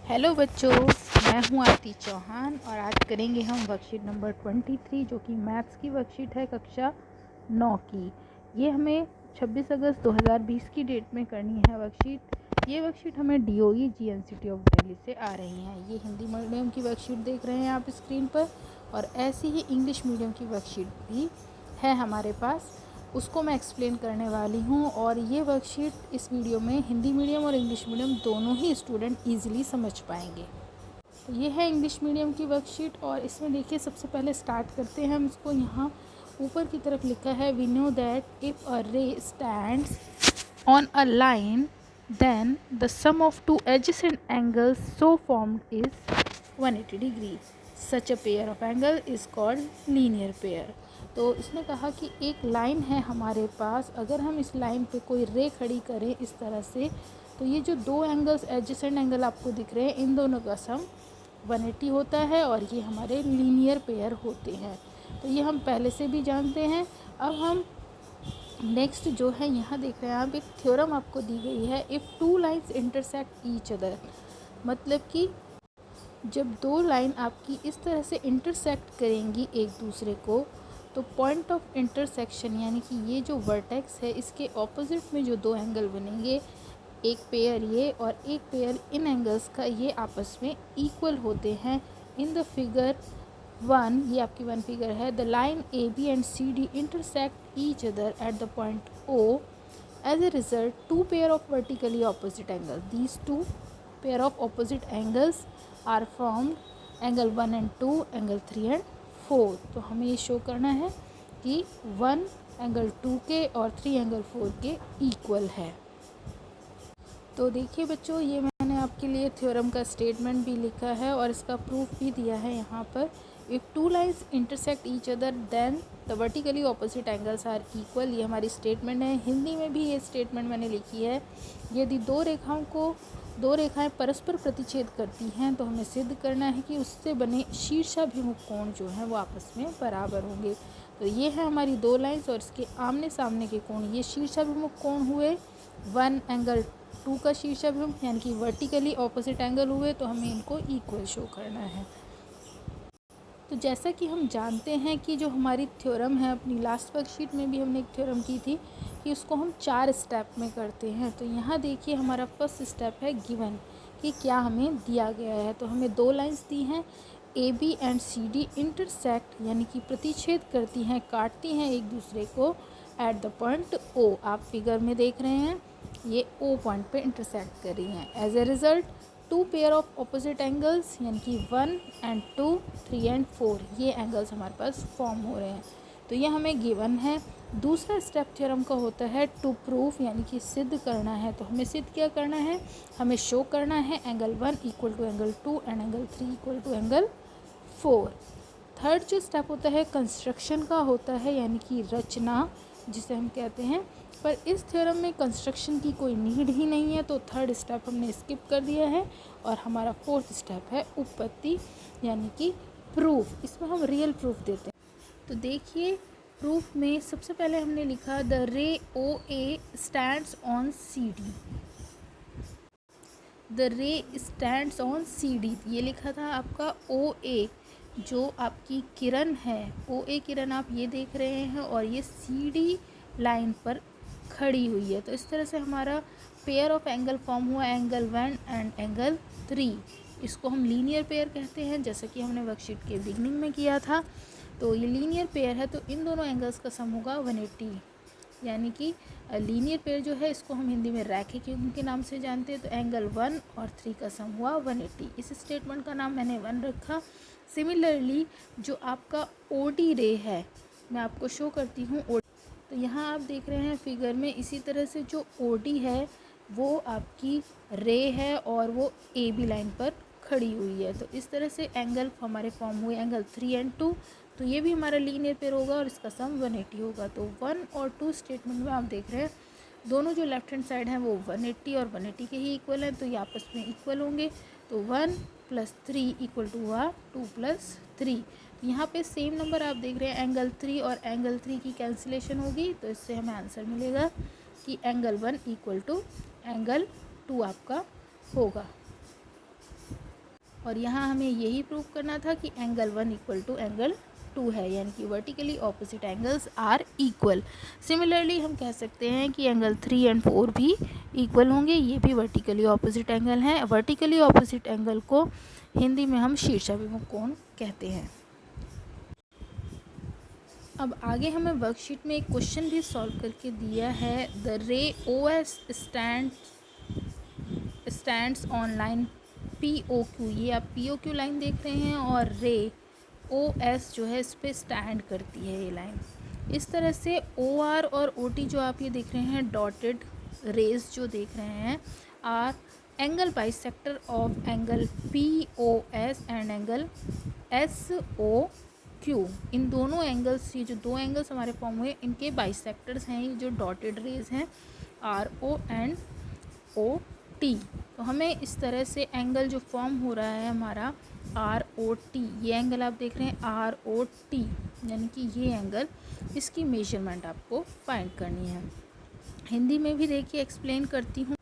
Hello बच्चों, मैं हूं आरती चौहान और आज करेंगे हम वर्कशीट नंबर 23 जो कि मैथ्स की वर्कशीट है कक्षा 9 की। ये हमें 26 अगस्त 2020 की डेट में करनी है वर्कशीट। ये वर्कशीट हमें DOE GNCT ऑफ दिल्ली से आ रही हैं। ये हिंदी मीडियम की वर्कशीट देख रहे हैं आप स्क्रीन पर, और ऐसी ही इंग्लिश मीडियम की वर्कशीट भी है हमारे पास, उसको मैं एक्सप्लेन करने वाली हूँ। और ये वर्कशीट इस वीडियो में हिंदी मीडियम और इंग्लिश मीडियम दोनों ही स्टूडेंट ईजिली समझ पाएंगे। तो ये है इंग्लिश मीडियम की वर्कशीट, और इसमें देखिए सबसे पहले स्टार्ट करते हैं हम इसको। यहाँ ऊपर की तरफ लिखा है, we know that if a ray stands on a line then the sum of two adjacent angles so formed is 180 degree. Such a pair of angle is called linear pair. तो इसने कहा कि एक लाइन है हमारे पास, अगर हम इस लाइन पे कोई रे खड़ी करें इस तरह से, तो ये जो दो एंगल्स एडजेसेंट एंगल आपको दिख रहे हैं, इन दोनों का सम 180 होता है और ये हमारे लीनियर पेयर होते हैं। तो ये हम पहले से भी जानते हैं। अब हम नेक्स्ट जो है यहाँ देख रहे हैं आप, एक थ्योरम आपको दी गई है, if two lines intersect each other. मतलब कि जब दो लाइन आपकी इस तरह से इंटरसेक्ट करेंगी एक दूसरे को, तो पॉइंट ऑफ इंटरसेक्शन यानी कि ये जो वर्टेक्स है इसके ऑपोजिट में जो दो एंगल बनेंगे, एक पेयर ये और एक पेयर इन एंगल्स का, ये आपस में इक्वल होते हैं। इन द फिगर 1, ये आपकी 1 फिगर है, the line AB and CD intersect each other at the point O। As a result two pair of vertically opposite angle, these two pair of opposite angles are formed, angle 1 and 2, angle 3 and 4। तो हमें ये show करना है कि 1 angle 2 के और 3 angle 4 के equal है। तो देखिए बच्चों, ये मैंने आपके लिए थ्योरम का स्टेटमेंट भी लिखा है और इसका प्रूफ भी दिया है यहाँ पर। If two lines intersect each other then the vertically opposite angles are equal, ये हमारी स्टेटमेंट है। हिंदी में भी ये स्टेटमेंट मैंने लिखी है, यदि दो रेखाएं परस्पर प्रतिच्छेद करती हैं तो हमें सिद्ध करना है कि उससे बने शीर्षाभिमुख कोण जो हैं वो आपस में बराबर होंगे। तो ये है हमारी दो लाइन्स और इसके आमने सामने के कोण, ये शीर्षाभिमुख कोण हुए। 1 एंगल 2 का शीर्षाभिमुख यानी कि वर्टिकली ऑपोजिट एंगल हुए, तो हमें इनको इक्वल शो करना है। तो जैसा कि हम जानते हैं कि जो हमारी थ्योरम है, अपनी लास्ट वर्कशीट में भी हमने एक थ्योरम की थी कि उसको हम 4 स्टेप में करते हैं। तो यहाँ देखिए हमारा फर्स्ट स्टेप है गिवन, कि क्या हमें दिया गया है। तो हमें दो लाइंस दी हैं, AB एंड CD इंटरसेक्ट यानी कि प्रतिच्छेद करती हैं, काटती हैं एक दूसरे को एट द पॉइंट O। आप फिगर में देख रहे हैं ये O पॉइंट पे इंटरसेक्ट कर रही हैं। As a result two pair of opposite angles यानी कि 1 एंड 2, 3 एंड 4, ये एंगल्स हमारे पास फॉर्म हो रहे हैं। तो ये हमें गिवन है। दूसरा स्टेप थ्योरम का होता है टू प्रूफ यानी कि सिद्ध करना है। तो हमें सिद्ध क्या करना है, हमें शो करना है angle 1 equal to angle 2 and angle 3 equal to angle 4। Third जो स्टेप होता है कंस्ट्रक्शन का होता है, यानी कि रचना जिसे हम कहते हैं। पर इस थ्योरम में कंस्ट्रक्शन की कोई नीड ही नहीं है, तो थर्ड स्टेप हमने स्किप कर दिया है और हमारा फोर्थ स्टेप है उत्पत्ति यानी कि प्रूफ। इसमें हम रियल प्रूफ देते हैं। तो देखिए प्रूफ में सबसे पहले हमने लिखा द रे OA stands on CD। The रे स्टैंड्स ऑन CD, ये लिखा था आपका OA, जो आपकी किरण है, OA किरण आप ये देख रहे हैं और ये CD लाइन पर खड़ी हुई है। तो इस तरह से हमारा पेयर ऑफ एंगल फॉर्म हुआ, एंगल 1 एंड एंगल 3। इसको हम लीनियर पेयर कहते हैं, जैसा कि हमने वर्कशीट के बिगनिंग में किया था। तो ये लीनियर पेयर है, तो इन दोनों एंगल्स का सम होगा 180। यानी कि लीनियर पेयर जो है इसको हम हिंदी में रैखिक युग्म के नाम से जानते हैं। तो एंगल 1 और 3 का सम हुआ 180। इस स्टेटमेंट का नाम मैंने 1 रखा। सिमिलरली जो आपका OD रे है, मैं आपको शो करती हूँ। तो यहाँ आप देख रहे हैं फिगर में, इसी तरह से जो OD है वो आपकी रे है और वो AB लाइन पर खड़ी हुई है। तो इस तरह से एंगल हमारे फॉर्म हुए, एंगल 3 एंड 2। तो ये भी हमारा लीनियर पेयर होगा और इसका सम 180 होगा। तो 1 और 2 स्टेटमेंट में आप देख रहे हैं दोनों जो लेफ्ट हैंड साइड हैं वो 180 और 180 के ही इक्वल हैं, तो ये आपस में इक्वल होंगे। तो 1 + 3 इक्वल टू हुआ 2 + 3। यहाँ पे सेम नंबर आप देख रहे हैं, एंगल 3 और एंगल 3 की कैंसिलेशन होगी, तो इससे हमें आंसर मिलेगा कि एंगल 1 इक्वल टू एंगल 2 आपका होगा। और यहाँ हमें यही प्रूव करना था कि एंगल 1 इक्वल टू एंगल 2 है, यानी कि vertically opposite angles are equal. Similarly हम कह सकते हैं कि एंगल 3 एंड 4 भी इक्वल होंगे, ये भी वर्टिकली ऑपोजिट एंगल हैं। वर्टिकली ऑपोजिट एंगल को हिंदी में हम शीर्षाभिमुख कोण कहते हैं। अब आगे हमें वर्कशीट में एक क्वेश्चन भी सॉल्व करके दिया है। The ray O S stands on line POQ, ये आप POQ लाइन देख रहे हैं, और रे OS जो है इस पर स्टैंड करती है ये लाइन। इस तरह से OR और OT जो आप ये देख रहे हैं डॉटेड रेज जो देख रहे हैं R angle bisector of angle POS and angle SOQ। इन दोनों एंगल्स, ये जो दो एंगल्स हमारे फॉर्म हुए, इनके बाइसेक्टर्स हैं ये जो डॉटेड रेज हैं RO एंड OT। तो हमें इस तरह से एंगल जो फॉर्म हो रहा है हमारा ROT, ये एंगल आप देख रहे हैं ROT, यानी कि ये एंगल, इसकी मेजरमेंट आपको फाइंड करनी है। हिंदी में भी देखिए एक्सप्लेन करती हूँ।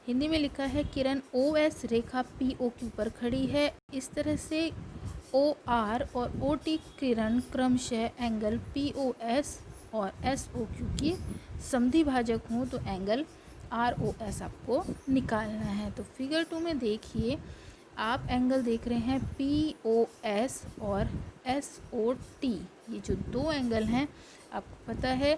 हिंदी में लिखा है किरण OS रेखा POQ पर खड़ी है। इस तरह से OR और OT किरण क्रमशः एंगल POS और SOQ की समद्वि भाजक हों तो एंगल ROS आपको निकालना है। तो फिगर 2 में देखिए आप एंगल देख रहे हैं POS और SOT, ये जो दो एंगल हैं, आपको पता है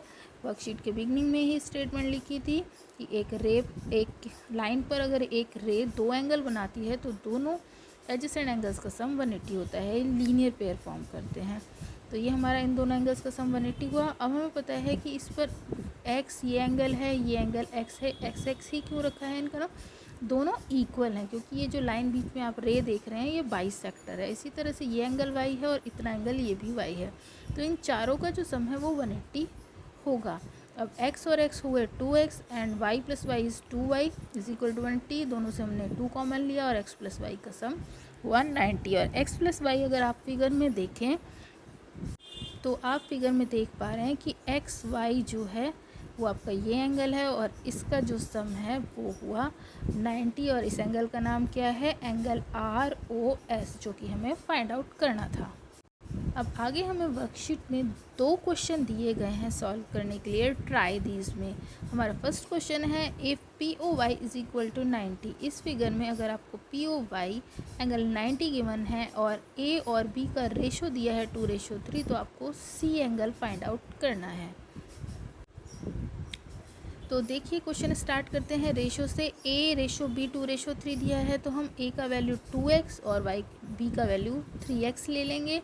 वर्कशीट के बिगनिंग में ही स्टेटमेंट लिखी थी कि एक लाइन पर अगर एक रे दो एंगल बनाती है तो दोनों एडजेसेंट एंगल्स का सम 180 होता है, लीनियर पेयर फॉर्म करते हैं। तो ये हमारा इन दोनों एंगल्स का सम 180 हुआ। अब हमें पता है कि इस पर x ये एंगल है, ये एंगल x है। x ही क्यों रखा है इनका ना, दोनों इक्वल हैं क्योंकि ये जो लाइन बीच में आप रे देख रहे हैं ये बाइसेक्टर है। इसी तरह से ये एंगल y है और इतना एंगल ये भी y है, तो इन चारों का जो सम है वो 180 होगा। अब x और x हुए 2x and y plus Y is 2y is equal to 180। दोनों से हमने 2 कॉमन लिया और x प्लस वाई का सम 190। और x प्लस वाई अगर आप फिगर में देखें तो आप फिगर में देख पा रहे हैं कि एक्स वाई जो है वो आपका ये एंगल है और इसका जो सम है वो हुआ 90। और इस एंगल का नाम क्या है, एंगल ROS, जो कि हमें फाइंड आउट करना था। अब आगे हमें वर्कशीट में दो क्वेश्चन दिए गए हैं सॉल्व करने के लिए। ट्राई दीज में हमारा फर्स्ट क्वेश्चन है if POY is equal to 90। इस फिगर में अगर आपको POY एंगल 90 गिवन है और A और B का रेशो दिया है 2:3, तो आपको C एंगल फाइंड आउट करना है। तो देखिए क्वेश्चन स्टार्ट करते हैं रेशो से। A रेशो B 2:3 दिया है तो हम A का वैल्यू 2x और B का वैल्यू 3x ले लेंगे।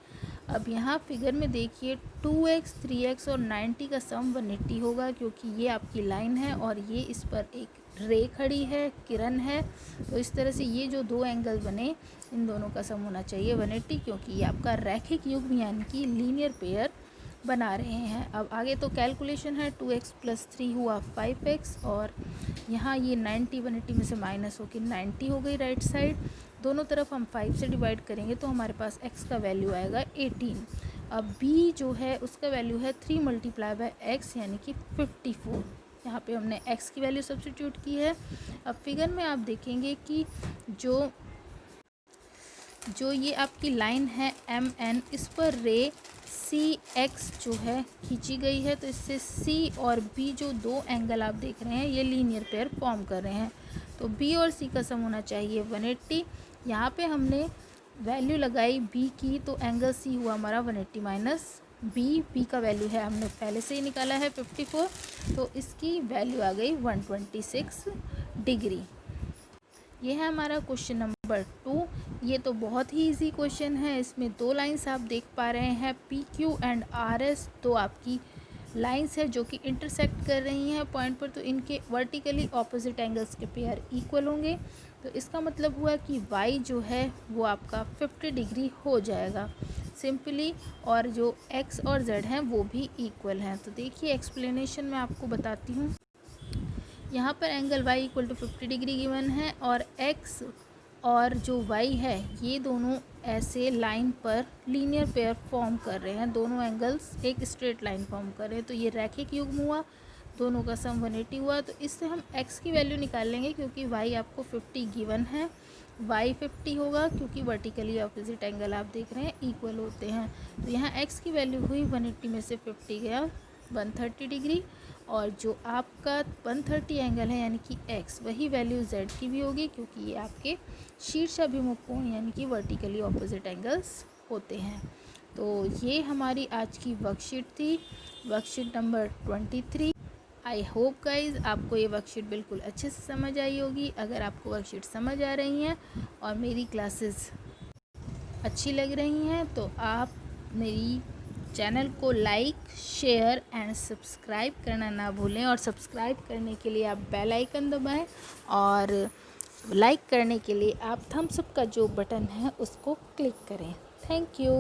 अब यहाँ फिगर में देखिए 2x 3x और 90 का सम 180 होगा क्योंकि ये आपकी लाइन है और ये इस पर एक रे खड़ी है, किरण है। तो इस तरह से ये जो दो एंगल बने इन दोनों का सम होना चाहिए 180 क्योंकि ये आपका रैखिक युग्म यानी कि लीनियर पेयर बना रहे हैं। अब आगे तो कैलकुलेशन है, 2x प्लस 3 हुआ 5x और यहाँ ये 90 180 में से माइनस होकर 90 हो गई राइट साइड। दोनों तरफ हम 5 से डिवाइड करेंगे तो हमारे पास x का वैल्यू आएगा 18। अब b जो है उसका वैल्यू है 3 मल्टीप्लाई बाय x यानी कि 54। यहाँ पे हमने x की वैल्यू सब्स्टिट्यूट की है। अब फिगर में आप देखेंगे कि जो ये आपकी लाइन है MN, इस पर रे CX जो है खींची गई है, तो इससे C और B जो दो एंगल आप देख रहे हैं ये लीनियर पेयर फॉर्म कर रहे हैं। तो B और C का सम होना चाहिए 180। यहाँ पे हमने वैल्यू लगाई B की तो एंगल C हुआ हमारा 180 माइनस B का वैल्यू है हमने पहले से ही निकाला है 54, तो इसकी वैल्यू आ गई 126 डिग्री। ये है हमारा क्वेश्चन नंबर 2। ये तो बहुत ही इजी क्वेश्चन है। इसमें दो लाइंस आप देख पा रहे हैं PQ एंड RS, तो आपकी लाइंस है जो कि इंटरसेक्ट कर रही हैं पॉइंट पर, तो इनके वर्टिकली ऑपोजिट एंगल्स के पेयर इक्वल होंगे। तो इसका मतलब हुआ कि y जो है वो आपका 50 डिग्री हो जाएगा सिंपली, और जो x और z हैं वो भी इक्वल हैं। तो देखिए एक्सप्लेनेशन मैं आपको बताती हूँ। यहाँ पर angle y equal to 50 degree given है और x और जो y है ये दोनों ऐसे लाइन पर लीनियर पेयर फॉर्म कर रहे हैं। दोनों एंगल्स एक स्ट्रेट लाइन फॉर्म कर रहे हैं, तो ये रैखिक युग्म हुआ। दोनों का सम 180 हुआ। तो इससे हम x की वैल्यू निकाल लेंगे, क्योंकि y आपको 50 गिवन है, y 50 होगा, क्योंकि वर्टिकली ऑपोजिट एंगल आप देख रहे हैं इक्वल होते हैं। तो यहाँ x की वैल्यू हुई 180 में से 50 गया 130 डिग्री, और जो आपका 130 एंगल है यानी कि x, वही वैल्यू z की भी होगी, क्योंकि ये आपके शीर्षाभिमुख कोण यानी कि वर्टिकली ऑपोजिट एंगल्स होते हैं। तो ये हमारी आज की वर्कशीट थी, worksheet number 23। I hope guys आपको ये वर्कशीट बिल्कुल अच्छे से समझ आई होगी। अगर आपको वर्कशीट समझ आ रही हैं और मेरी क्लासेस अच्छी लग रही हैं तो आप मेरी चैनल को लाइक, शेयर एंड सब्सक्राइब करना ना भूलें। और सब्सक्राइब करने के लिए आप बेल आइकन दबाएं, और लाइक करने के लिए आप थम्स अप का जो बटन है उसको क्लिक करें। Thank you.